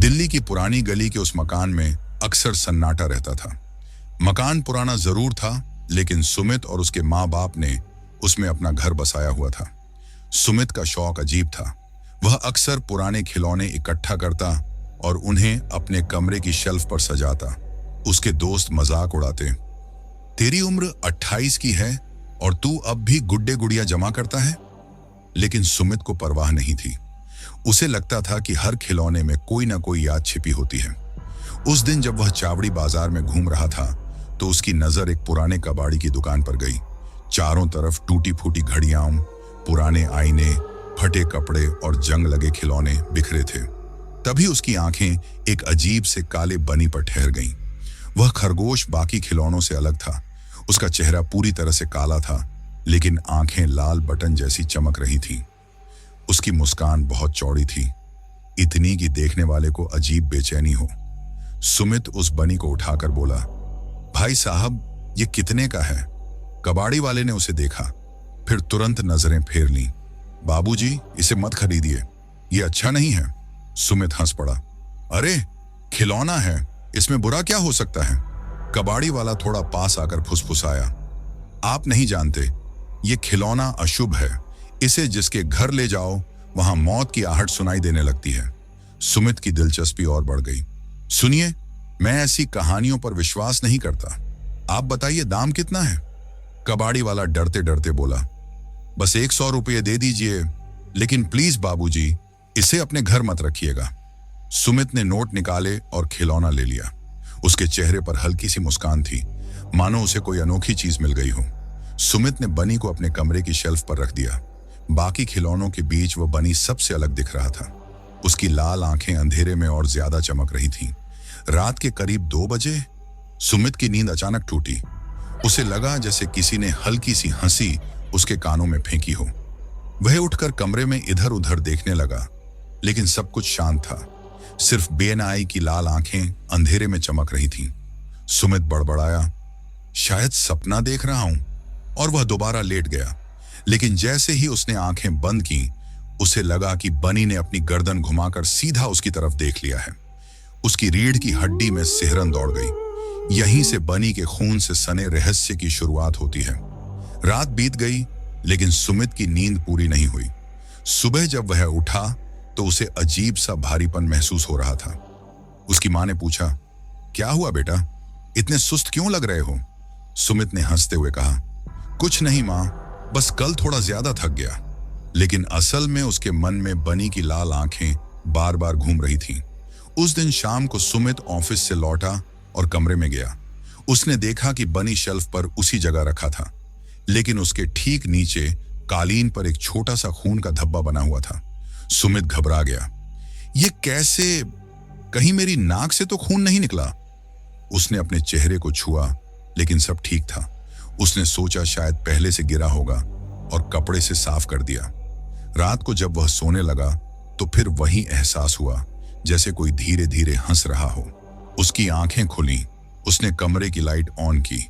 दिल्ली की पुरानी गली के उस मकान में अक्सर सन्नाटा रहता था। मकान पुराना जरूर था, लेकिन सुमित और उसके माँ बाप ने उसमें अपना घर बसाया हुआ था। सुमित का शौक अजीब था। वह अक्सर पुराने खिलौने इकट्ठा करता और उन्हें अपने कमरे की शेल्फ पर सजाता। उसके दोस्त मजाक उड़ाते, तेरी उम्र 28 की है और तू अब भी गुड्डे गुड़िया जमा करता है। लेकिन सुमित को परवाह नहीं थी। उसे लगता था कि हर खिलौने में कोई ना कोई याद छिपी होती है। उस दिन जब वह चावड़ी बाजार में घूम रहा था तो उसकी नजर एक पुराने कबाड़ी की दुकान पर गई। चारों तरफ टूटी फूटी घड़ियां, पुराने आईने, फटे कपड़े और जंग लगे खिलौने बिखरे थे। तभी उसकी आंखें एक अजीब से काले बनी पर ठहर गईं। वह खरगोश बाकी खिलौनों से अलग था। उसका चेहरा पूरी तरह से काला था, लेकिन आंखें लाल बटन जैसी चमक रही थीं। उसकी मुस्कान बहुत चौड़ी थी, इतनी कि देखने वाले को अजीब बेचैनी हो। सुमित उस बनी को उठाकर बोला, भाई साहब, ये कितने का है? कबाड़ी वाले ने उसे देखा, फिर तुरंत नजरें फेर लीं। बाबूजी, इसे मत खरीदिए, ये अच्छा नहीं है। सुमित हंस पड़ा, अरे खिलौना है, इसमें बुरा क्या हो सकता है? कबाड़ी वाला थोड़ा पास आकर फुसफुसाया, आप नहीं जानते, ये खिलौना अशुभ है। इसे जिसके घर ले जाओ वहां मौत की आहट सुनाई देने लगती है। सुमित की दिलचस्पी और बढ़ गई। सुनिए, मैं ऐसी कहानियों पर विश्वास नहीं करता। आप बताइए दाम कितना है? कबाड़ी वाला डरते डरते बोला, बस 100 रुपये दे दीजिए, लेकिन प्लीज बाबूजी, इसे अपने घर मत रखिएगा। सुमित ने नोट निकाले और खिलौना ले लिया। उसके चेहरे पर हल्की सी मुस्कान थी, मानो उसे कोई अनोखी चीज मिल गई हो। सुमित ने बनी को अपने कमरे की शेल्फ पर रख दिया। बाकी खिलौनों के बीच वह बनी सबसे अलग दिख रहा था। उसकी लाल आंखें अंधेरे में और ज्यादा चमक रही थीं। रात के करीब 2 बजे सुमित की नींद अचानक टूटी। उसे लगा जैसे किसी ने हल्की सी हंसी उसके कानों में फेंकी हो। वह उठकर कमरे में इधर उधर देखने लगा, लेकिन सब कुछ शांत था। सिर्फ बेनाई की लाल आंखें अंधेरे में चमक रही थीं। सुमित बड़बड़ाया, शायद सपना देख रहा हूं, और वह दोबारा लेट गया। लेकिन जैसे ही उसने आंखें बंद की, उसे लगा कि बनी ने अपनी गर्दन घुमाकर सीधा उसकी तरफ देख लिया है। उसकी रीढ़ की हड्डी में सिहरन दौड़ गई। यहीं से बनी के खून से सने रहस्य की शुरुआत होती है। रात बीत गई, लेकिन सुमित की नींद पूरी नहीं हुई। सुबह जब वह उठा तो उसे अजीब सा भारीपन महसूस हो रहा था। उसकी मां ने पूछा, क्या हुआ बेटा, इतने सुस्त क्यों लग रहे हो? सुमित ने हंसते हुए कहा, कुछ नहीं मां, बस कल थोड़ा ज्यादा थक गया। लेकिन असल में उसके मन में बनी की लाल आंखें बार बार घूम रही थीं। उस दिन शाम को सुमित ऑफिस से लौटा और कमरे में गया। उसने देखा कि बनी शेल्फ पर उसी जगह रखा था, लेकिन उसके ठीक नीचे कालीन पर एक छोटा सा खून का धब्बा बना हुआ था। सुमित घबरा गया, ये कैसे? कहीं मेरी नाक से तो खून नहीं निकला? उसने अपने चेहरे को छुआ, लेकिन सब ठीक था। उसने सोचा शायद पहले से गिरा होगा और कपड़े से साफ कर दिया। रात को जब वह सोने लगा तो फिर वही एहसास हुआ जैसे कोई धीरे धीरे हंस रहा हो। उसकी आंखें खुली। उसने कमरे की लाइट ऑन की,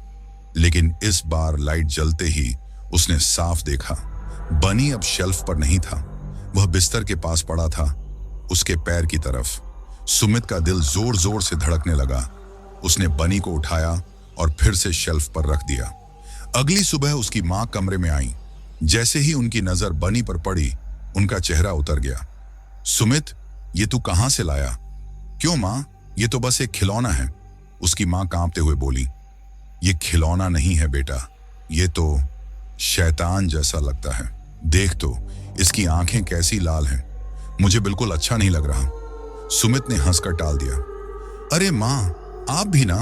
लेकिन इस बार लाइट जलते ही उसने साफ देखा, बनी अब शेल्फ पर नहीं था। वह बिस्तर के पास पड़ा था, उसके पैर की तरफ। सुमित का दिल जोर जोर से धड़कने लगा। उसने बनी को उठाया और फिर से शेल्फ पर रख दिया। अगली सुबह उसकी मां कमरे में आई। जैसे ही उनकी नजर बनी पर पड़ी, उनका चेहरा उतर गया। सुमित, ये तू कहां से लाया? क्यों मां, ये तो बस एक खिलौना है। उसकी मां कांपते हुए बोली, ये खिलौना नहीं है बेटा, ये तो शैतान जैसा लगता है। देख तो, इसकी आंखें कैसी लाल हैं। मुझे बिल्कुल अच्छा नहीं लग रहा। सुमित ने हंसकर टाल दिया, अरे मां, आप भी ना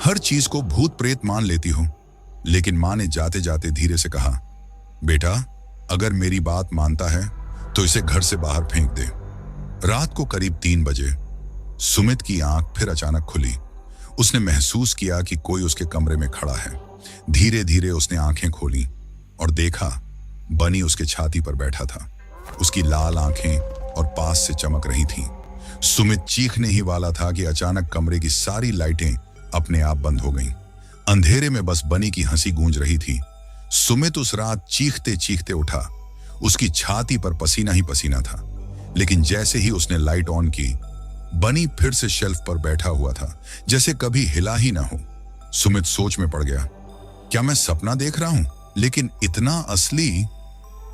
हर चीज को भूत प्रेत मान लेती हो। लेकिन मां ने जाते जाते धीरे से कहा, बेटा, अगर मेरी बात मानता है तो इसे घर से बाहर फेंक दे। रात को करीब 3 बजे सुमित की आंख फिर अचानक खुली। उसने महसूस किया कि कोई उसके कमरे में खड़ा है। धीरे धीरे उसने आंखें खोली और देखा, बनी उसके छाती पर बैठा था। उसकी लाल आंखें और पास से चमक रही थीं। सुमित चीखने ही वाला था कि अचानक कमरे की सारी लाइटें अपने आप बंद हो गईं। अंधेरे में बस बनी की हंसी गूंज रही थी। सुमित उस रात चीखते चीखते उठा। उसकी छाती पर पसीना ही पसीना था। लेकिन जैसे ही उसने लाइट ऑन की, बनी फिर से शेल्फ पर बैठा हुआ था, जैसे कभी हिला ही ना हो। सुमित सोच में पड़ गया, क्या मैं सपना देख रहा हूं? लेकिन इतना असली।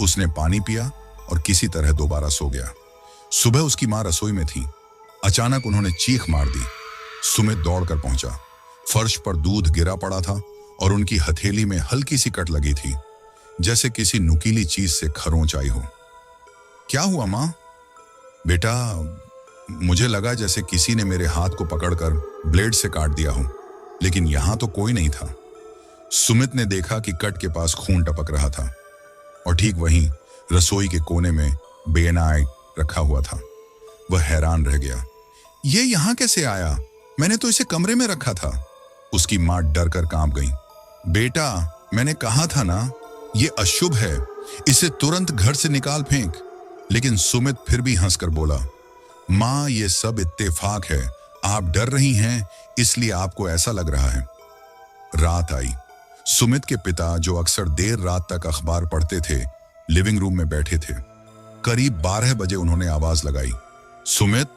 उसने पानी पिया और किसी तरह दोबारा सो गया। सुबह उसकी मां रसोई में थी। अचानक उन्होंने चीख मार दी। सुमित दौड़कर पहुंचा। फर्श पर दूध गिरा पड़ा था और उनकी हथेली में हल्की सी कट लगी थी, जैसे किसी नुकीली चीज से खरोंच आई हो। क्या हुआ मां? बेटा, मुझे लगा जैसे किसी ने मेरे हाथ को पकड़कर ब्लेड से काट दिया हो, लेकिन यहां तो कोई नहीं था। सुमित ने देखा कि कट के पास खून टपक रहा था और ठीक वहीं रसोई के कोने में बेनाई रखा हुआ था। वह हैरान रह गया। ये यहां कैसे आया? मैंने तो इसे कमरे में रखा था। उसकी मां डर कर कांप गई। बेटा, मैंने कहा था ना, ये अशुभ है, इसे तुरंत घर से निकाल फेंक। लेकिन सुमित फिर भी हंसकर बोला, मां, ये सब इत्तेफाक है। आप डर रही हैं, इसलिए आपको ऐसा लग रहा है। रात आई। सुमित के पिता, जो अक्सर देर रात तक अखबार पढ़ते थे, लिविंग रूम में बैठे थे। करीब 12 बजे उन्होंने आवाज लगाई, सुमित,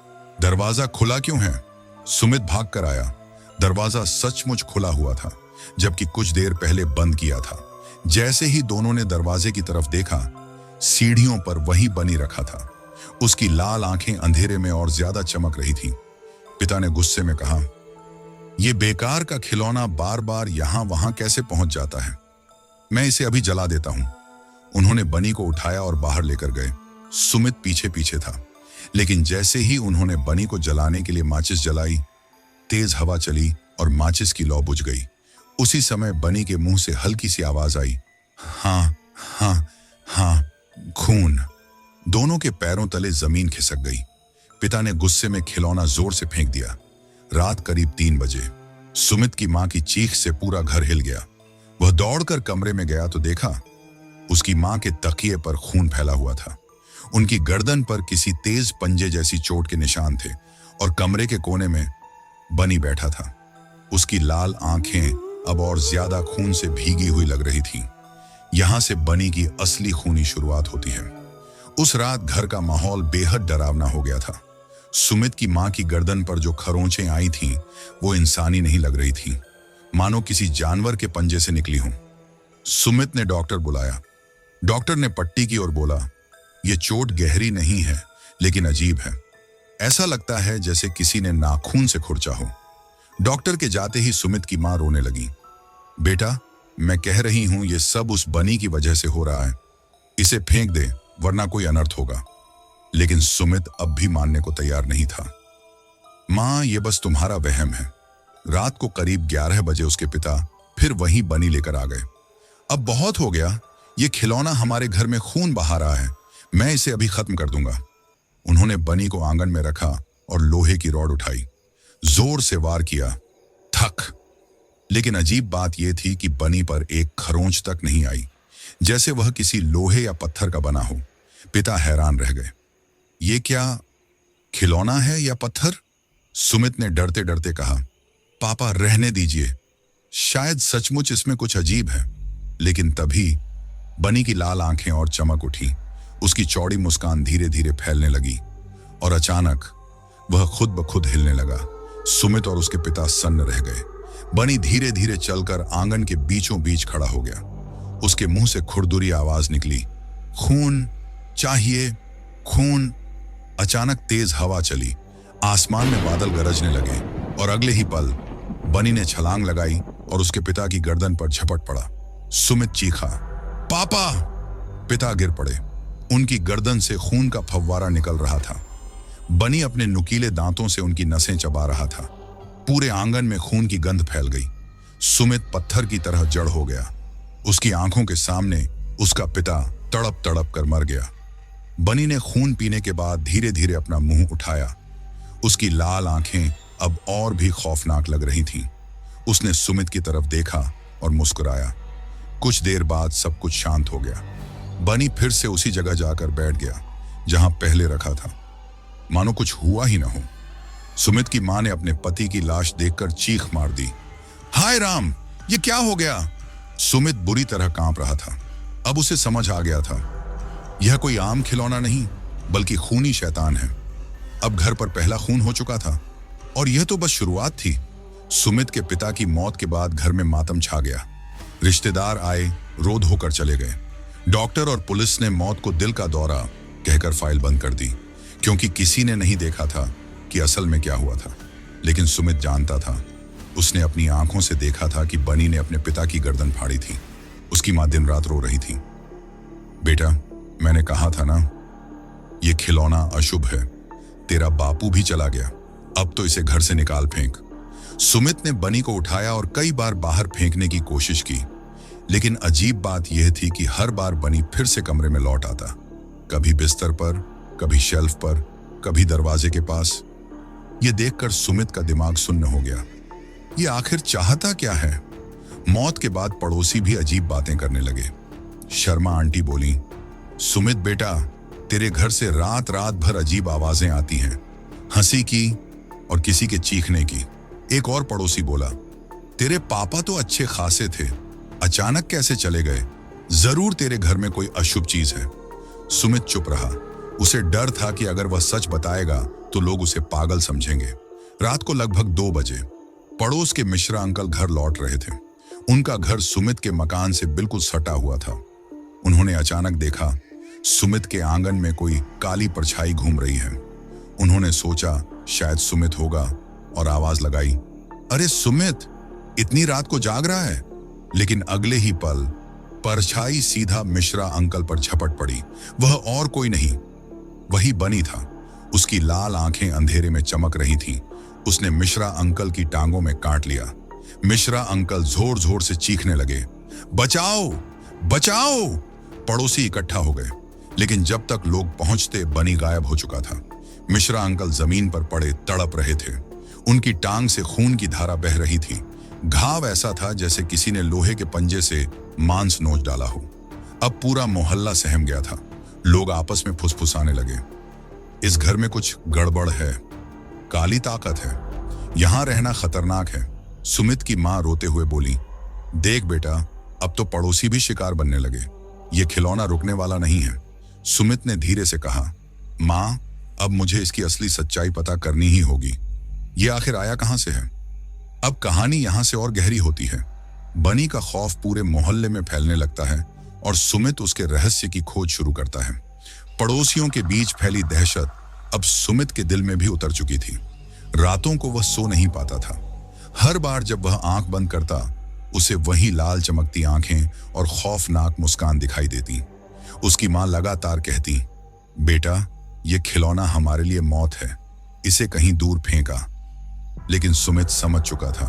दरवाजा खुला क्यों है? सुमित भाग कर आया। दरवाजा सचमुच खुला हुआ था, जबकि कुछ देर पहले बंद किया था। जैसे ही दोनों ने दरवाजे की तरफ देखा, सीढ़ियों पर वही बनी रखा था। उसकी लाल आंखें अंधेरे में और ज्यादा चमक रही थी। पिता ने गुस्से में कहा, यह बेकार का खिलौना बार बार यहां वहां कैसे पहुंच जाता है? मैं इसे अभी जला देता हूं। उन्होंने बनी को उठाया और बाहर लेकर गए। सुमित पीछे पीछे था, लेकिन जैसे ही उन्होंने बनी को जलाने के लिए माचिस जलाई, तेज हवा चली और माचिस की लौ बुझ गई। उसी समय बनी के मुंह से हल्की सी आवाज आई, हाँ हाँ हाँ, खून। दोनों के पैरों तले जमीन खिसक गई। पिता ने गुस्से में खिलौना जोर से फेंक दिया। रात करीब 3 बजे। सुमित की मां की चीख से पूरा घर हिल गया। वह दौड़कर कमरे में गया तो देखा, उसकी मां के तकिए पर खून फैला हुआ था। उनकी गर्दन पर किसी तेज पंजे जैसी चोट के निशान थे और कमरे के कोने में बनी बैठा था। उसकी लाल आंखें अब और ज्यादा खून से भीगी हुई लग रही थीं। यहां से बनी की असली खूनी शुरुआत होती है। उस रात घर का माहौल बेहद डरावना हो गया था। सुमित की मां की गर्दन पर जो खरोंचें आई थीं, वो इंसानी नहीं लग रही थीं, मानो किसी जानवर के पंजे से निकली हों। सुमित ने डॉक्टर बुलाया। डॉक्टर ने पट्टी की और बोला, यह चोट गहरी नहीं है, लेकिन अजीब है। ऐसा लगता है जैसे किसी ने नाखून से खुरचा हो। डॉक्टर के जाते ही सुमित की मां रोने लगी। बेटा, मैं कह रही हूं, यह सब उस बनी की वजह से हो रहा है। इसे फेंक दे, वरना कोई अनर्थ होगा। लेकिन सुमित अब भी मानने को तैयार नहीं था। मां, यह बस तुम्हारा वहम है। रात को करीब 11 बजे उसके पिता फिर वहीं बनी लेकर आ गए। अब बहुत हो गया, यह खिलौना हमारे घर में खून बहा रहा है। मैं इसे अभी खत्म कर दूंगा। उन्होंने बनी को आंगन में रखा और लोहे की रॉड उठाई, जोर से वार किया। थक। लेकिन अजीब बात यह थी कि बनी पर एक खरोंच तक नहीं आई, जैसे वह किसी लोहे या पत्थर का बना हो। पिता हैरान रह गए। ये क्या खिलौना है या पत्थर? सुमित ने डरते डरते कहा, पापा, रहने दीजिए, शायद सचमुच इसमें कुछ अजीब है। लेकिन तभी बनी की लाल आंखें और चमक उठी। उसकी चौड़ी मुस्कान धीरे धीरे फैलने लगी और अचानक वह खुद ब खुद हिलने लगा। सुमित और उसके पिता सन्न रह गए। बनी धीरे धीरे चलकर आंगन के बीचों बीच खड़ा हो गया। उसके मुंह से खुरदुरी आवाज निकली, खून चाहिए, खून। अचानक तेज हवा चली, आसमान में बादल गरजने लगे और अगले ही पल बनी ने छलांग लगाई और उसके पिता की गर्दन पर झपट पड़ा। सुमित चीखा, पापा! पिता गिर पड़े। उनकी गर्दन से खून का फव्वारा निकल रहा था। बनी अपने नुकीले दांतों से उनकी नसें चबा रहा था। पूरे आंगन में खून की गंध फैल गई। सुमित पत्थर की तरह जड़ हो गया। उसकी आंखों के सामने उसका पिता तड़प तड़प कर मर गया। बनी ने खून पीने के बाद धीरे धीरे अपना मुंह उठाया। उसकी लाल आंखें अब और भी खौफनाक लग रही थीं। उसने सुमित की तरफ देखा और मुस्कुराया। कुछ देर बाद सब कुछ शांत हो गया। बनी फिर से उसी जगह जाकर बैठ गया जहां पहले रखा था, मानो कुछ हुआ ही ना हो। सुमित की मां ने अपने पति की लाश देखकर चीख मार दी, हाय राम, ये क्या हो गया? सुमित बुरी तरह कांप रहा था। अब उसे समझ आ गया था, यह कोई आम खिलौना नहीं, बल्कि खूनी शैतान है। अब घर पर पहला खून हो चुका था और यह तो बस शुरुआत थी। सुमित के पिता की मौत के बाद घर में मातम छा गया। रिश्तेदार आए, रो धोकर चले गए। डॉक्टर और पुलिस ने मौत को दिल का दौरा कहकर फाइल बंद कर दी, क्योंकि किसी ने नहीं देखा था कि असल में क्या हुआ था। लेकिन सुमित जानता था, उसने अपनी आंखों से देखा था कि बनी ने अपने पिता की गर्दन फाड़ी थी। उसकी मां दिन रात रो रही थी। बेटा, मैंने कहा था ना, यह खिलौना अशुभ है। तेरा बापू भी चला गया, अब तो इसे घर से निकाल फेंक। सुमित ने बनी को उठाया और कई बार बाहर फेंकने की कोशिश की, लेकिन अजीब बात यह थी कि हर बार बनी फिर से कमरे में लौट आता। कभी बिस्तर पर, कभी शेल्फ पर, कभी दरवाजे के पास। यह देखकर सुमित का दिमाग सुन्न हो गया। ये आखिर चाहता क्या है? मौत के बाद पड़ोसी भी अजीब बातें करने लगे। शर्मा आंटी बोली, सुमित बेटा, तेरे घर से रात रात भर अजीब आवाजें आती हैं, हंसी की और किसी के चीखने की। एक और पड़ोसी बोला, तेरे पापा तो अच्छे खासे थे, अचानक कैसे चले गए? जरूर तेरे घर में कोई अशुभ चीज है। सुमित चुप रहा। उसे डर था कि अगर वह सच बताएगा तो लोग उसे पागल समझेंगे। रात को लगभग 2 बजे पड़ोस के मिश्रा अंकल घर लौट रहे थे। उनका घर सुमित के मकान से बिल्कुल सटा हुआ था। उन्होंने अचानक देखा, सुमित के आंगन में कोई काली परछाई घूम रही है। उन्होंने सोचा शायद सुमित होगा और आवाज लगाई, अरे सुमित, इतनी रात को जाग रहा है? लेकिन अगले ही पल परछाई सीधा मिश्रा अंकल पर झपट पड़ी। वह और कोई नहीं, वही बनी था। उसकी लाल आंखें अंधेरे में चमक रही थीं। उसने मिश्रा अंकल की टांगों में काट लिया। मिश्रा अंकल जोर जोर से चीखने लगे, बचाओ बचाओ! पड़ोसी इकट्ठा हो गए, लेकिन जब तक लोग पहुंचते बनी गायब हो चुका था। मिश्रा अंकल जमीन पर पड़े तड़प रहे थे। उनकी टांग से खून की धारा बह रही थी। घाव ऐसा था जैसे किसी ने लोहे के पंजे से मांस नोच डाला हो। अब पूरा मोहल्ला सहम गया था। लोग आपस में फुसफुसाने लगे, इस घर में कुछ गड़बड़ है, काली ताकत है, यहां रहना खतरनाक है। सुमित की मां रोते हुए बोली, देख बेटा, अब तो पड़ोसी भी शिकार बनने लगे। यह खिलौना रुकने वाला नहीं है। सुमित ने धीरे से कहा, मां, अब मुझे इसकी असली सच्चाई पता करनी ही होगी। यह आखिर आया कहां से है? अब कहानी यहां से और गहरी होती है। बनी का खौफ पूरे मोहल्ले में फैलने लगता है और सुमित उसके रहस्य की खोज शुरू करता है। पड़ोसियों के बीच फैली दहशत अब सुमित के दिल में भी उतर चुकी थी। रातों को वह सो नहीं पाता था। हर बार जब वह आंख बंद करता, उसे वही लाल चमकती आंखें और खौफनाक मुस्कान दिखाई देती। उसकी मां लगातार कहती, बेटा, यह खिलौना हमारे लिए मौत है, इसे कहीं दूर फेंका। लेकिन सुमित समझ चुका था,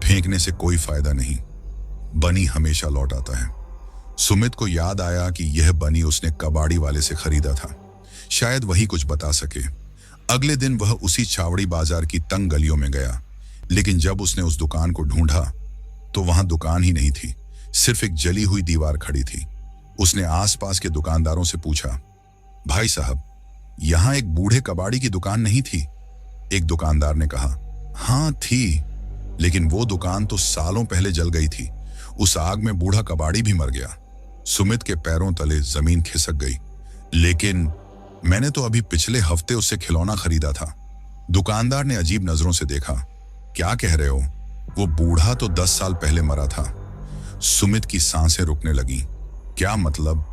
फेंकने से कोई फायदा नहीं। बनी हमेशा लौट आता है। सुमित को याद आया कि यह बनी उसने कबाड़ी वाले से खरीदा था। शायद वही कुछ बता सके। अगले दिन वह उसी छावड़ी बाजार की तंग गलियों में गया, लेकिन जब उसने उस दुकान को ढूंढा तो वहां दुकान ही नहीं थी, सिर्फ एक जली हुई दीवार खड़ी थी। उसने आसपास के दुकानदारों से पूछा, भाई साहब, यहां एक बूढ़े कबाड़ी की दुकान नहीं थी? एक दुकानदार ने कहा, हाँ थी, लेकिन वो दुकान तो सालों पहले जल गई थी। उस आग में बूढ़ा कबाड़ी भी मर गया। सुमित के पैरों तले जमीन खिसक गई। लेकिन मैंने तो अभी पिछले हफ्ते उससे खिलौना खरीदा था। दुकानदार ने अजीब नजरों से देखा। क्या कह रहे हो? वो बूढ़ा तो 10 साल पहले मरा था। सुमित की सांसें रुकने लगी। क्या मतलब?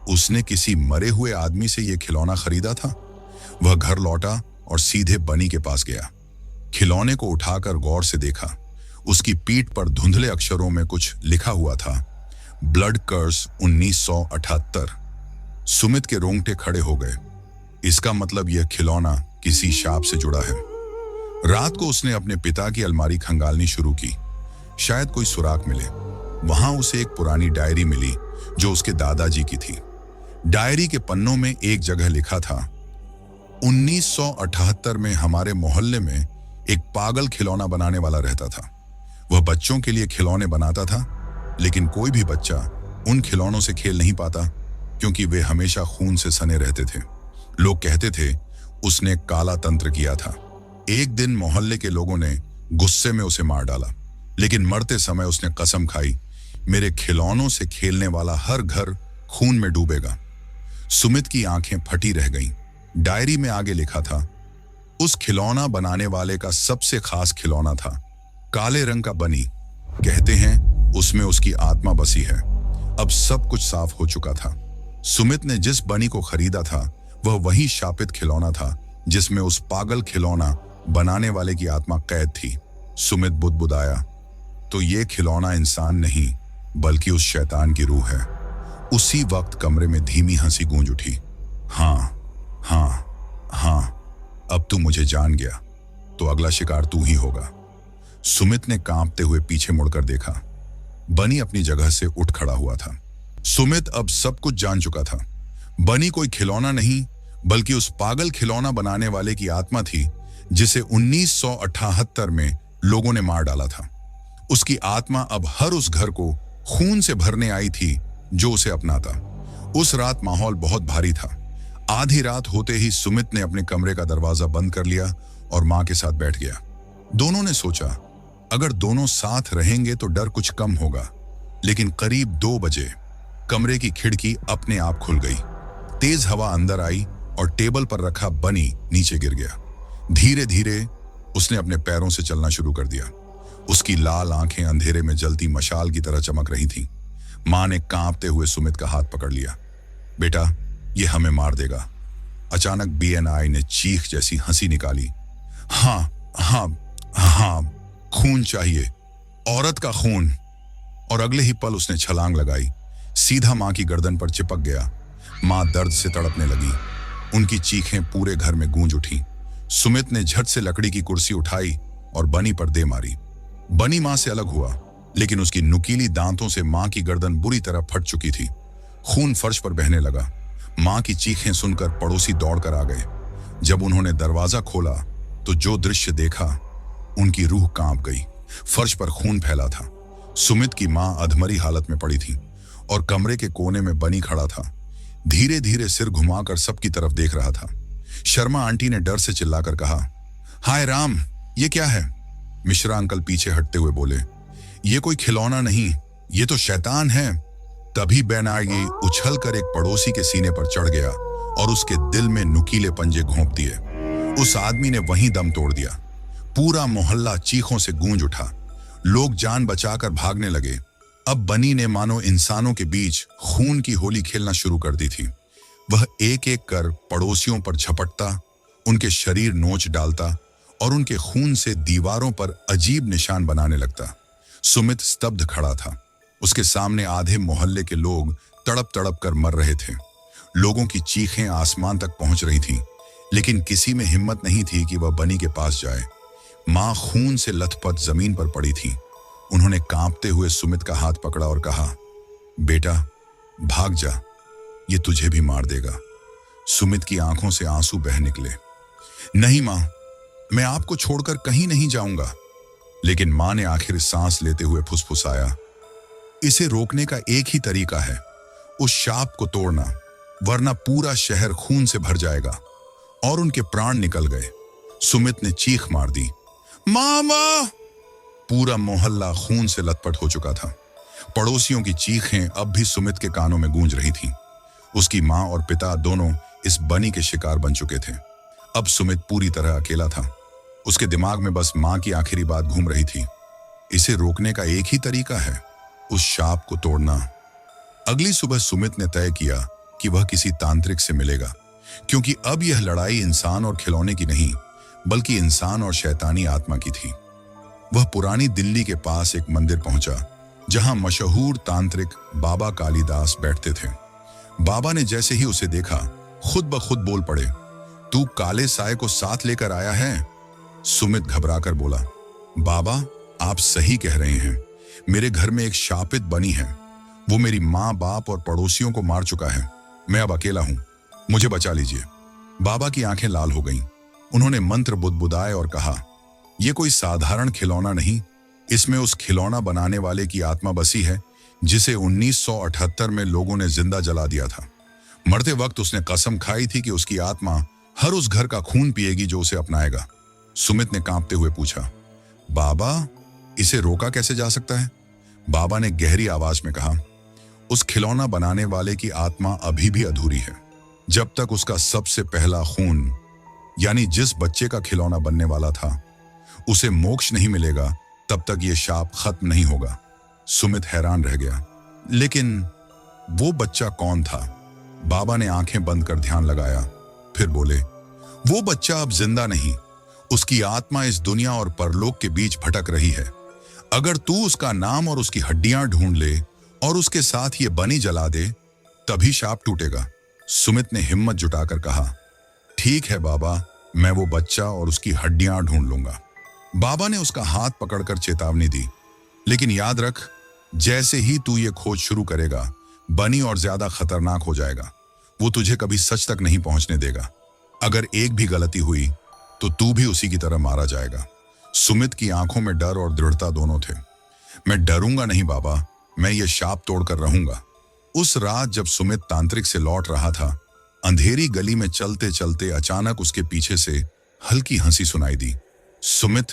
उसने किसी मरे हुए आदमी से यह खिलौना खरीदा था? वह घर लौटा और सीधे बनी के पास गया। खिलौने को उठाकर गौर से देखा। उसकी पीठ पर धुंधले अक्षरों में कुछ लिखा हुआ था, ब्लड कर्स 1978। सुमित के रोंगटे खड़े हो गए। इसका मतलब यह खिलौना किसी शाप से जुड़ा है। रात को उसने अपने पिता की अलमारी खंगालनी शुरू की, शायद कोई सुराग मिले। वहां उसे एक पुरानी डायरी मिली जो उसके दादाजी की थी। डायरी के पन्नों में एक जगह लिखा था, 1978 में हमारे मोहल्ले में एक पागल खिलौना बनाने वाला रहता था। वह बच्चों के लिए खिलौने बनाता था, लेकिन कोई भी बच्चा उन खिलौनों से खेल नहीं पाता, क्योंकि वे हमेशा खून से सने रहते थे। लोग कहते थे उसने काला तंत्र किया था। एक दिन मोहल्ले के लोगों ने गुस्से में उसे मार डाला, लेकिन मरते समय उसने कसम खाई, मेरे खिलौनों से खेलने वाला हर घर खून में डूबेगा। सुमित की आंखें फटी रह गईं। डायरी में आगे लिखा था, उस खिलौना बनाने वाले का सबसे खास खिलौना था काले रंग का बनी। कहते हैं उसमें उसकी आत्मा बसी है। अब सब कुछ साफ हो चुका था। सुमित ने जिस बनी को खरीदा था वह वही शापित खिलौना था जिसमें उस पागल खिलौना बनाने वाले की आत्मा कैद थी। सुमित बुदबुदाया, तो ये खिलौना इंसान नहीं बल्कि उस शैतान की रूह है। उसी वक्त कमरे में धीमी हंसी गूंज उठी। हाँ हाँ हाँ, अब तू मुझे जान गया तो अगला शिकार तू ही होगा। सुमित ने कांपते हुए पीछे मुड़कर देखा। बनी अपनी जगह से उठ खड़ा हुआ था। सुमित अब सब कुछ जान चुका था। बनी कोई खिलौना नहीं बल्कि उस पागल खिलौना बनाने वाले की आत्मा थी जिसे 1978 में लोगों ने मार डाला था। उसकी आत्मा अब हर उस घर को खून से भरने आई थी जो उसे अपनाता। उस रात माहौल बहुत भारी था। आधी रात होते ही सुमित ने अपने कमरे का दरवाजा बंद कर लिया और मां के साथ बैठ गया। दोनों ने सोचा अगर दोनों साथ रहेंगे तो डर कुछ कम होगा। लेकिन करीब 2 बजे कमरे की खिड़की अपने आप खुल गई। तेज हवा अंदर आई और टेबल पर रखा बनी नीचे गिर गया। धीरे धीरे उसने अपने पैरों से चलना शुरू कर दिया। उसकी लाल आंखें अंधेरे में जलती मशाल की तरह चमक रही थीं। मां ने कांपते हुए सुमित का हाथ पकड़ लिया। बेटा, ये हमें मार देगा। अचानक बीएनआई ने चीख जैसी हंसी निकाली। हाँ हाँ हाँ, खून चाहिए, औरत का खून। और अगले ही पल उसने छलांग लगाई, सीधा मां की गर्दन पर चिपक गया। मां दर्द से तड़पने लगी। उनकी चीखें पूरे घर में गूंज उठी। सुमित ने झट से लकड़ी की कुर्सी उठाई और बनी पर दे मारी। बनी मां से अलग हुआ, लेकिन उसकी नुकीली दांतों से मां की गर्दन बुरी तरह फट चुकी थी। खून फर्श पर बहने लगा। मां की चीखें सुनकर पड़ोसी दौड़कर आ गए। जब उन्होंने दरवाजा खोला तो जो दृश्य देखा, उनकी रूह कांप गई। फर्श पर खून फैला था। सुमित की मां अधमरी हालत में पड़ी थी और कमरे के कोने में बनी खड़ा था। धीरे धीरे सिर घुमाकर सबकी तरफ देख रहा था। शर्मा आंटी ने डर से चिल्लाकर कहा, हाय राम, ये क्या है? मिश्रा अंकल पीछे हटते हुए बोले, ये कोई खिलौना नहीं, ये तो शैतान है। तभी बेनागी उछल कर एक पड़ोसी के सीने पर चढ़ गया और उसके दिल में नुकीले पंजे घोंप दिए। उस आदमी ने वहीं दम तोड़ दिया। पूरा मोहल्ला चीखों से गूंज उठा। लोग जान बचाकर भागने लगे। अब बनी ने मानो इंसानों के बीच खून की होली खेलना शुरू कर दी थी। वह एक एक कर पड़ोसियों पर झपटता, उनके शरीर नोच डालता और उनके खून से दीवारों पर अजीब निशान बनाने लगता। सुमित स्तब्ध खड़ा था। उसके सामने आधे मोहल्ले के लोग तड़प तड़प कर मर रहे थे। लोगों की चीखें आसमान तक पहुंच रही थीं, लेकिन किसी में हिम्मत नहीं थी कि वह बनी के पास जाए। मां खून से लथपथ जमीन पर पड़ी थी। उन्होंने कांपते हुए सुमित का हाथ पकड़ा और कहा, बेटा भाग जा, ये तुझे भी मार देगा। सुमित की आंखों से आंसू बह निकले। नहीं मां, मैं आपको छोड़कर कहीं नहीं जाऊंगा। लेकिन मां ने आखिर सांस लेते हुए फुसफुसाया, इसे रोकने का एक ही तरीका है, उस शाप को तोड़ना, वरना पूरा शहर खून से भर जाएगा। और उनके प्राण निकल गए। सुमित ने चीख मार दी, मामा! पूरा मोहल्ला खून से लथपथ हो चुका था। पड़ोसियों की चीखें अब भी सुमित के कानों में गूंज रही थीं। उसकी मां और पिता दोनों इस बनी के शिकार बन चुके थे। अब सुमित पूरी तरह अकेला था। उसके दिमाग में बस मां की आखिरी बात घूम रही थी, इसे रोकने का एक ही तरीका है, उस शाप को तोड़ना। अगली सुबह सुमित ने तय किया कि वह किसी तांत्रिक से मिलेगा, क्योंकि अब यह लड़ाई इंसान और खिलौने की नहीं बल्कि इंसान और शैतानी आत्मा की थी। वह पुरानी दिल्ली के पास एक मंदिर पहुंचा जहां मशहूर तांत्रिक बाबा कालिदास बैठते थे। बाबा ने जैसे ही उसे देखा खुद ब खुद बोल पड़े, तू काले साए को साथ लेकर आया है? सुमित घबराकर बोला, बाबा आप सही कह रहे हैं, मेरे घर में एक शापित बनी है। वो मेरी माँ बाप और पड़ोसियों को मार चुका है। मैं अब अकेला हूं, मुझे बचा लीजिए। बाबा की आंखें लाल हो गईं। उन्होंने मंत्र बुदबुदाए और कहा, यह कोई साधारण खिलौना नहीं, इसमें उस खिलौना बनाने वाले की आत्मा बसी है जिसे 1978 में लोगों ने जिंदा जला दिया था। मरते वक्त उसने कसम खाई थी कि उसकी आत्मा हर उस घर का खून पिएगी जो उसे अपनाएगा। सुमित ने कांपते हुए पूछा, बाबा इसे रोका कैसे जा सकता है? बाबा ने गहरी आवाज में कहा, उस खिलौना बनाने वाले की आत्मा अभी भी अधूरी है। जब तक उसका सबसे पहला खून यानी जिस बच्चे का खिलौना बनने वाला था उसे मोक्ष नहीं मिलेगा तब तक यह शाप खत्म नहीं होगा। सुमित हैरान रह गया। लेकिन वो बच्चा कौन था? बाबा ने आंखें बंद कर ध्यान लगाया, फिर बोले, वो बच्चा अब जिंदा नहीं, उसकी आत्मा इस दुनिया और परलोक के बीच भटक रही है। अगर तू उसका नाम और उसकी हड्डियां ढूंढ ले और उसके साथ ये बनी जला दे, तभी शाप टूटेगा। सुमित ने हिम्मत जुटाकर कहा, ठीक है बाबा, मैं वो बच्चा और उसकी हड्डियां ढूंढ लूंगा। बाबा ने उसका हाथ पकड़कर चेतावनी दी, लेकिन याद रख, जैसे ही तू ये खोज शुरू करेगा, बनी और ज्यादा खतरनाक हो जाएगा। वो तुझे कभी सच तक नहीं पहुंचने देगा। अगर एक भी गलती हुई तो तू भी उसी की तरह मारा जाएगा। सुमित की आंखों में डर और दृढ़ता दोनों थे। मैं डरूंगा नहीं बाबा, मैं ये शाप तोड़कर रहूंगा। उस रात जब सुमित तांत्रिक से लौट रहा था, अंधेरी गली में चलते चलते अचानक उसके पीछे से हल्की हंसी सुनाई दी। सुमित,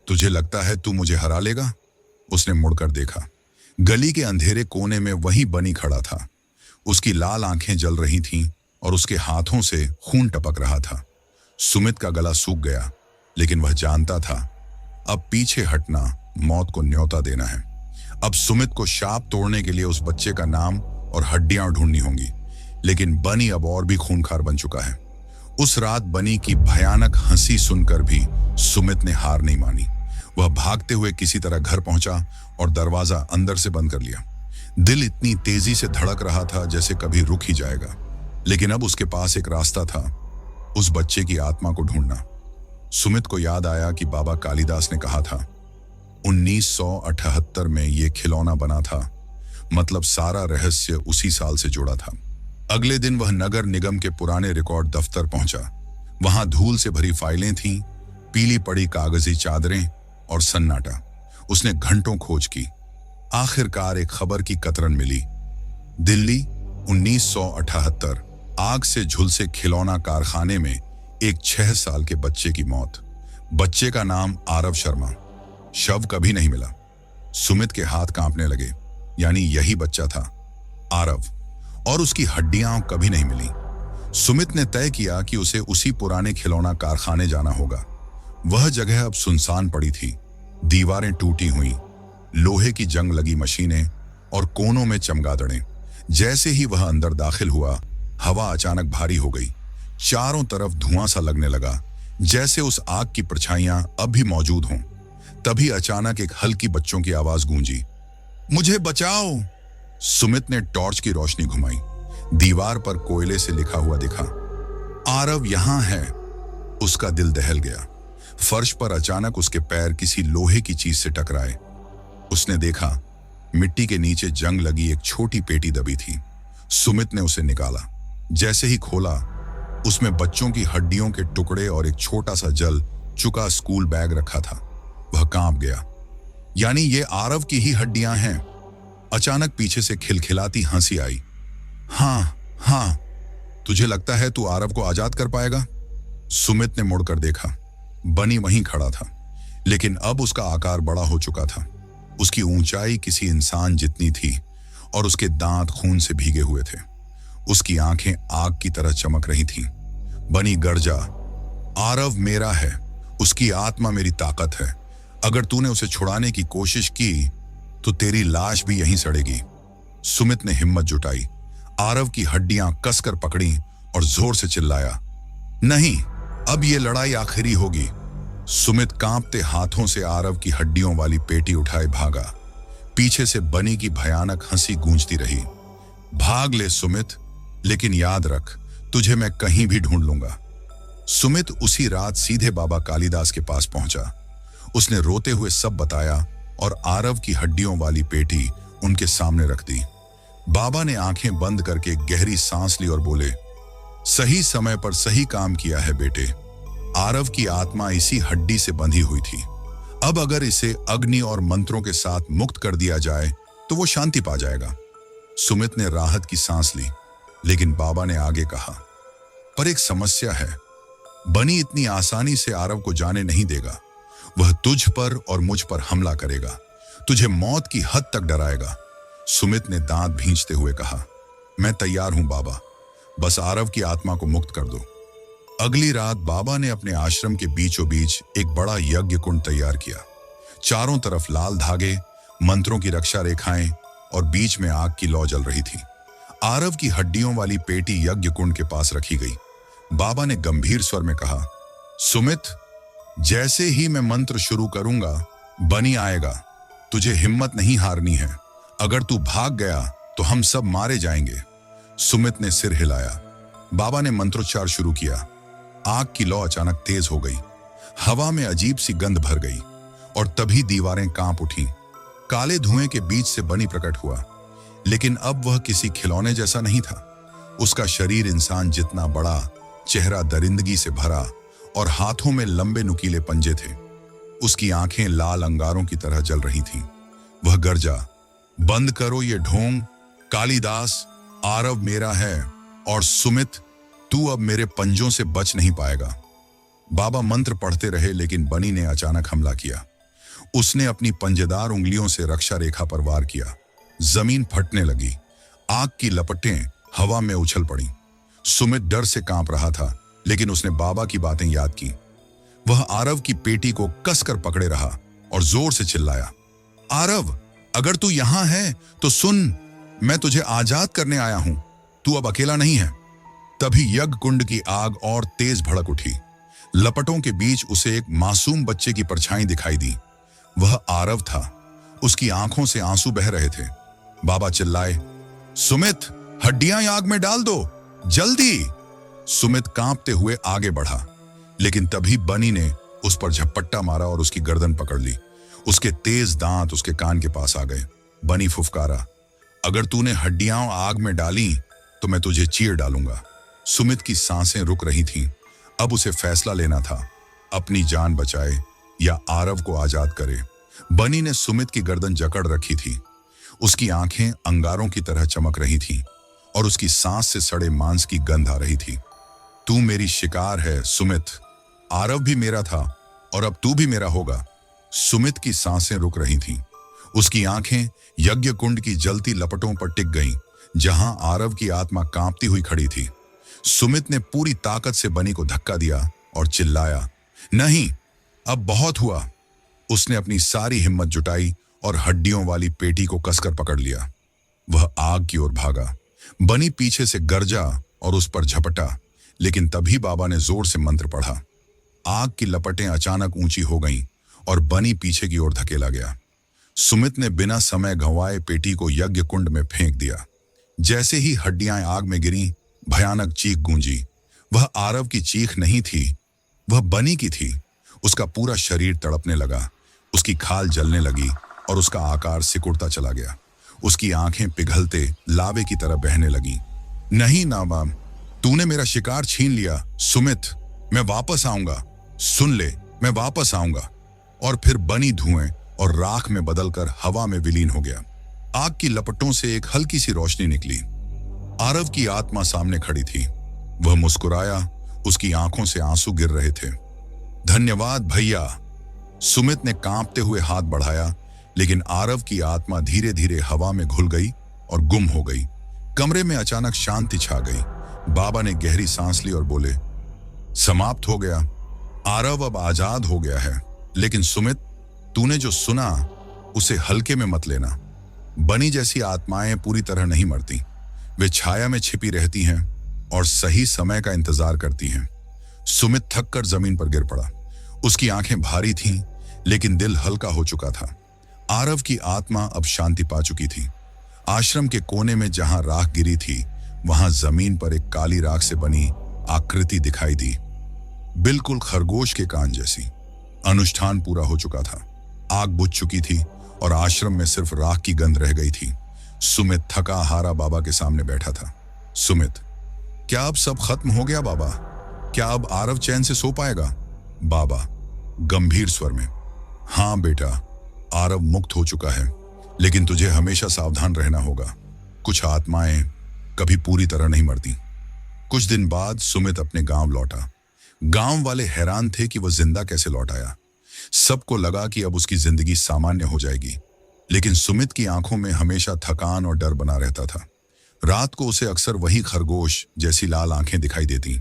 तुझे लगता है तू मुझे हरा लेगा? उसने मुड़कर देखा। गली के अंधेरे कोने में वही बनी खड़ा था। उसकी लाल आंखें जल रही थीं और उसके हाथों से खून टपक रहा था। सुमित का गला सूख गया, लेकिन वह जानता था अब पीछे हटना मौत को न्योता देना है। अब सुमित को शाप तोड़ने के लिए उस बच्चे का नाम और हड्डियां ढूंढनी होंगी। लेकिन बनी अब और भी खूंखार बन चुका है। उस रात बनी की भयानक हंसी सुनकर भी सुमित ने हार नहीं मानी। वह भागते हुए किसी तरह घर पहुंचा और दरवाजा अंदर से बंद कर लिया। दिल इतनी तेजी से धड़क रहा था जैसे कभी रुक ही जाएगा। लेकिन अब उसके पास एक रास्ता था, उस बच्चे की आत्मा को ढूंढना। सुमित को याद आया कि बाबा कालिदास ने कहा था 1978 में ये खिलौना बना था, मतलब सारा रहस्य उसी साल से जुड़ा था। अगले दिन वह नगर निगम के पुराने रिकॉर्ड दफ्तर पहुंचा। वहां धूल से भरी फाइलें थीं, पीली पड़ी कागजी चादरें और सन्नाटा। उसने घंटों खोज की। आखिरकार एक खबर की कतरन मिली। दिल्ली 1978, आग से झुलसे खिलौना कारखाने में एक 6 साल के बच्चे की मौत। बच्चे का नाम आरव शर्मा। शव कभी नहीं मिला। सुमित के हाथ कांपने लगे। यानी यही बच्चा था, आरव, और उसकी हड्डियां कभी नहीं मिली। सुमित ने तय किया कि उसे उसी पुराने खिलौना कारखाने जाना होगा। वह जगह अब सुनसान पड़ी थी। दीवारें टूटी हुई, लोहे की जंग लगी मशीनें और कोनों में चमगादड़ें। जैसे ही वह अंदर दाखिल हुआ, हवा अचानक भारी हो गई। चारों तरफ धुआं सा लगने लगा, जैसे उस आग की परछाइयां अब भी मौजूद हों। तभी अचानक एक हल्की बच्चों की आवाज गूंजी, मुझे बचाओ। सुमित ने टॉर्च की रोशनी घुमाई। दीवार पर कोयले से लिखा हुआ दिखा, आरव यहां है। उसका दिल दहल गया। फर्श पर अचानक उसके पैर किसी लोहे की चीज से टकराए। उसने देखा, मिट्टी के नीचे जंग लगी एक छोटी पेटी दबी थी। सुमित ने उसे निकाला। जैसे ही खोला, उसमें बच्चों की हड्डियों के टुकड़े और एक छोटा सा जल चुका स्कूल बैग रखा था। वह कांप गया। यानी ये आरव की ही हड्डियां हैं। अचानक पीछे से खिलखिलाती हंसी आई। हाँ, तुझे लगता है तू आरव को आजाद कर पाएगा? सुमित ने मुड़कर देखा। बनी वहीं खड़ा था, लेकिन अब उसका आकार बड़ा हो चुका था। उसकी ऊंचाई किसी इंसान जितनी थी और उसके दांत खून से भीगे हुए थे। उसकी आंखें आग की तरह चमक रही थीं। बनी गर्जा, आरव मेरा है, उसकी आत्मा मेरी ताकत है। अगर तूने उसे छुड़ाने की कोशिश की तो तेरी लाश भी यहीं सड़ेगी। सुमित ने हिम्मत जुटाई, आरव की हड्डियां कसकर पकड़ी और जोर से चिल्लाया, नहीं, अब ये लड़ाई आखिरी होगी। सुमित कांपते हाथों से आरव की हड्डियों वाली पेटी उठाए भागा। पीछे से बनी की भयानक हंसी गूंजती रही। भाग ले सुमित, लेकिन याद रख, तुझे मैं कहीं भी ढूंढ लूंगा। सुमित उसी रात सीधे बाबा कालिदास के पास पहुंचा। उसने रोते हुए सब बताया और आरव की हड्डियों वाली पेटी उनके सामने रख दी। बाबा ने आंखें बंद करके गहरी सांस ली और बोले, सही समय पर सही काम किया है बेटे। आरव की आत्मा इसी हड्डी से बंधी हुई थी। अब अगर इसे अग्नि और मंत्रों के साथ मुक्त कर दिया जाए तो वो शांति पा जाएगा। सुमित ने राहत की सांस ली, लेकिन बाबा ने आगे कहा, पर एक समस्या है। बनी इतनी आसानी से आरव को जाने नहीं देगा। वह तुझ पर और मुझ पर हमला करेगा, तुझे मौत की हद तक डराएगा। सुमित ने दांत भींचते हुए कहा, मैं तैयार हूं बाबा, बस आरव की आत्मा को मुक्त कर दो। अगली रात बाबा ने अपने आश्रम के बीचों बीच एक बड़ा यज्ञ कुंड तैयार किया। चारों तरफ लाल धागे, मंत्रों की रक्षा रेखाएं और बीच में आग की लौ जल रही थी। आरव की हड्डियों वाली पेटी यज्ञ कुंड के पास रखी गई। बाबा ने गंभीर स्वर में कहा, सुमित, जैसे ही मैं मंत्र शुरू करूंगा बनी आएगा। तुझे हिम्मत नहीं हारनी है। अगर तू भाग गया तो हम सब मारे जाएंगे। सुमित ने सिर हिलाया। बाबा ने मंत्रोच्चार शुरू किया। आग की लौ अचानक तेज हो गई। हवा में अजीब सी गंध भर गई और तभी दीवारें कांप उठीं। काले धुएं के बीच से बनी प्रकट हुआ, लेकिन अब वह किसी खिलौने जैसा नहीं था। उसका शरीर इंसान जितना बड़ा, चेहरा दरिंदगी से भरा और हाथों में लंबे नुकीले पंजे थे। उसकी आंखें लाल अंगारों की तरह जल रही थीं। वह गर्जा, बंद करो ये ढोंग। कालिदास, आरव मेरा है और सुमित, तू अब मेरे पंजों से बच नहीं पाएगा। बाबा मंत्र पढ़ते रहे, लेकिन बनी ने अचानक हमला किया। उसने अपनी पंजेदार उंगलियों से रक्षा रेखा पर वार किया। जमीन फटने लगी। आग की लपटें हवा में उछल पड़ी। सुमित डर से कांप रहा था, लेकिन उसने बाबा की बातें याद की। वह आरव की पेटी को कसकर पकड़े रहा और जोर से चिल्लाया, आरव, अगर तू यहां है तो सुन, मैं तुझे आजाद करने आया हूं। तू अब अकेला नहीं है। तभी यज्ञ कुंड की आग और तेज भड़क उठी। लपटों के बीच उसे एक मासूम बच्चे की परछाई दिखाई दी। वह आरव था। उसकी आंखों से आंसू बह रहे थे। बाबा चिल्लाए, सुमित, हड्डियां आग में डाल दो, जल्दी। सुमित कांपते हुए आगे बढ़ा, लेकिन तभी बनी ने उस पर झपट्टा मारा और उसकी गर्दन पकड़ ली। उसके तेज दांत उसके कान के पास आ गए। बनी फुफकारा, अगर तूने हड्डियां आग में डाली तो मैं तुझे चीर डालूंगा। सुमित की सांसें रुक रही थीं। अब उसे फैसला लेना था, अपनी जान बचाए या आरव को आजाद करे। बनी ने सुमित की गर्दन जकड़ रखी थी। उसकी आंखें अंगारों की तरह चमक रही थीं और उसकी सांस से सड़े मांस की गंध आ रही थी। तू मेरी शिकार है सुमित। आरव भी मेरा था और अब तू भी मेरा होगा। सुमित की सांसें रुक रही थीं। उसकी आंखें यज्ञ कुंड की जलती लपटों पर टिक गईं, जहां आरव की आत्मा कांपती हुई खड़ी थी। सुमित ने पूरी ताकत से बनी को धक्का दिया और चिल्लाया, नहीं, अब बहुत हुआ। उसने अपनी सारी हिम्मत जुटाई और हड्डियों वाली पेटी को कसकर पकड़ लिया। वह आग की ओर भागा। बनी पीछे से गरजा और उस पर झपटा, लेकिन तभी बाबा ने जोर से मंत्र पढ़ा। आग की लपटें अचानक ऊंची हो गईं और बनी पीछे की ओर धकेला गया। सुमित ने बिना समय गंवाए पेटी को यज्ञ कुंड में फेंक दिया। जैसे ही हड्डियां आग में गिरीं, भयानक चीख गूंजी। वह आरव की चीख नहीं थी, वह बनी की थी। उसका पूरा शरीर तड़पने लगा। उसकी खाल जलने लगी और उसका आकार सिकुड़ता चला गया। उसकी आंखें पिघलते लावे की तरह बहने लगी। नहीं नाबाम, तूने मेरा शिकार छीन लिया। सुमित, मैं वापस आऊंगा। सुन ले, मैं वापस आऊंगा। और फिर बनी धुएं और राख में बदलकर हवा में विलीन हो गया। आग की लपटों से एक हल्की सी रोशनी निकली। आरव की आत्मा सामने खड़ी थी। वह मुस्कुराया। उसकी आंखों से आंसू गिर रहे थे। धन्यवाद भैया। सुमित ने कांपते हुए हाथ बढ़ाया, लेकिन आरव की आत्मा धीरे धीरे हवा में घुल गई और गुम हो गई। कमरे में अचानक शांति छा गई। बाबा ने गहरी सांस ली और बोले, समाप्त हो गया। आरव अब आजाद हो गया है। लेकिन सुमित, तूने जो सुना उसे हल्के में मत लेना। बनी जैसी आत्माएं पूरी तरह नहीं मरती। वे छाया में छिपी रहती हैं और सही समय का इंतजार करती हैं। सुमित थककर जमीन पर गिर पड़ा। उसकी आंखें भारी थीं, लेकिन दिल हल्का हो चुका था। आरव की आत्मा अब शांति पा चुकी थी। आश्रम के कोने में जहां राख गिरी थी, वहां जमीन पर एक काली राख से बनी आकृति दिखाई दी, बिल्कुल खरगोश के कान जैसी। अनुष्ठान पूरा हो चुका था। आग बुझ चुकी थी और आश्रम में सिर्फ राख की गंध रह गई थी। सुमित थका हारा बाबा के सामने बैठा था। सुमित, क्या अब सब खत्म हो गया बाबा? क्या अब आरव चैन से सो पाएगा? बाबा गंभीर स्वर में, हाँ बेटा, आरव मुक्त हो चुका है, लेकिन तुझे हमेशा सावधान रहना होगा। कुछ आत्माएं कभी पूरी तरह नहीं मरती। कुछ दिन बाद सुमित अपने गांव लौटा। गांव वाले हैरान थे कि वह जिंदा कैसे लौट आया। सबको लगा कि अब उसकी जिंदगी सामान्य हो जाएगी, लेकिन सुमित की आंखों में हमेशा थकान और डर बना रहता था। रात को उसे अक्सर वही खरगोश जैसी लाल आंखें दिखाई देती।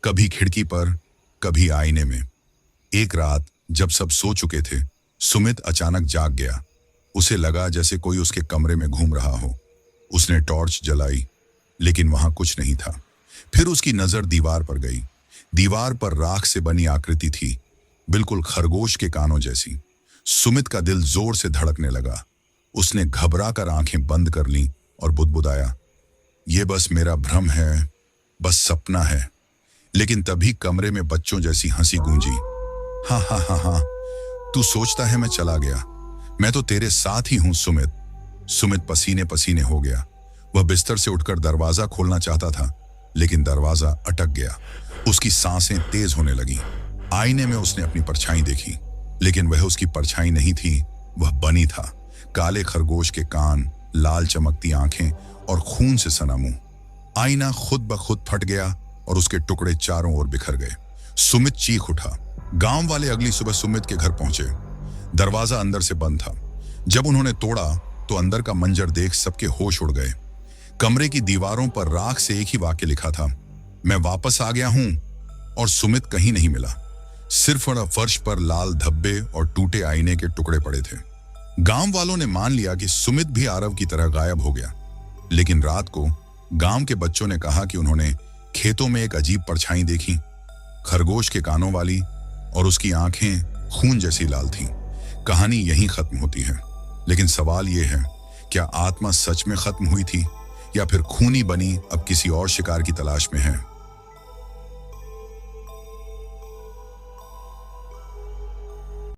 कभी खिड़की पर, कभी आईने में। एक रात जब सब सो चुके थे, सुमित अचानक जाग गया। उसे लगा जैसे कोई उसके कमरे में घूम रहा हो। उसने टॉर्च जलाई, लेकिन वहां कुछ नहीं था। फिर उसकी नजर दीवार पर गई। दीवार पर राख से बनी आकृति थी, बिल्कुल खरगोश के कानों जैसी। सुमित का दिल जोर से धड़कने लगा। उसने घबरा कर आंखें बंद कर लीं और बुदबुदाया, ये बस मेरा भ्रम है, बस सपना है। लेकिन तभी कमरे में बच्चों जैसी हंसी गूंजी। हाँ हाँ हाँ हाँ, तू सोचता है मैं चला गया, मैं तो तेरे साथ ही हूं सुमित। सुमित पसीने पसीने हो गया। वह बिस्तर से उठकर दरवाजा खोलना चाहता था, लेकिन दरवाजा अटक गया। उसकी सांसें तेज होने लगी। आईने में उसने अपनी परछाई देखी, लेकिन वह उसकी परछाई नहीं थी, वह बनी था। काले खरगोश के कान, लाल चमकती आंखें और खून से सना मुंह। आईना खुद ब खुद फट गया और उसके टुकड़े चारों ओर बिखर गए। सुमित चीख उठा। गांव वाले अगली सुबह सुमित के घर पहुंचे। दरवाजा अंदर से बंद था। जब उन्होंने तोड़ा तो अंदर का मंजर देख सबके होश उड़ गए। कमरे की दीवारों पर राख से एक ही वाक्य लिखा था, मैं वापस आ गया हूं। और सुमित कहीं नहीं मिला। सिर्फ फर्श पर लाल धब्बे और टूटे आईने के टुकड़े पड़े थे। गांव वालों ने मान लिया कि सुमित भी आरव की तरह गायब हो गया। लेकिन रात को गांव के बच्चों ने कहा कि उन्होंने खेतों में एक अजीब परछाई देखी, खरगोश के कानों वाली, और उसकी आंखें खून जैसी लाल थीं। कहानी यहीं खत्म होती है, लेकिन सवाल यह है, क्या आत्मा सच में खत्म हुई थी या फिर खूनी बनी अब किसी और शिकार की तलाश में है?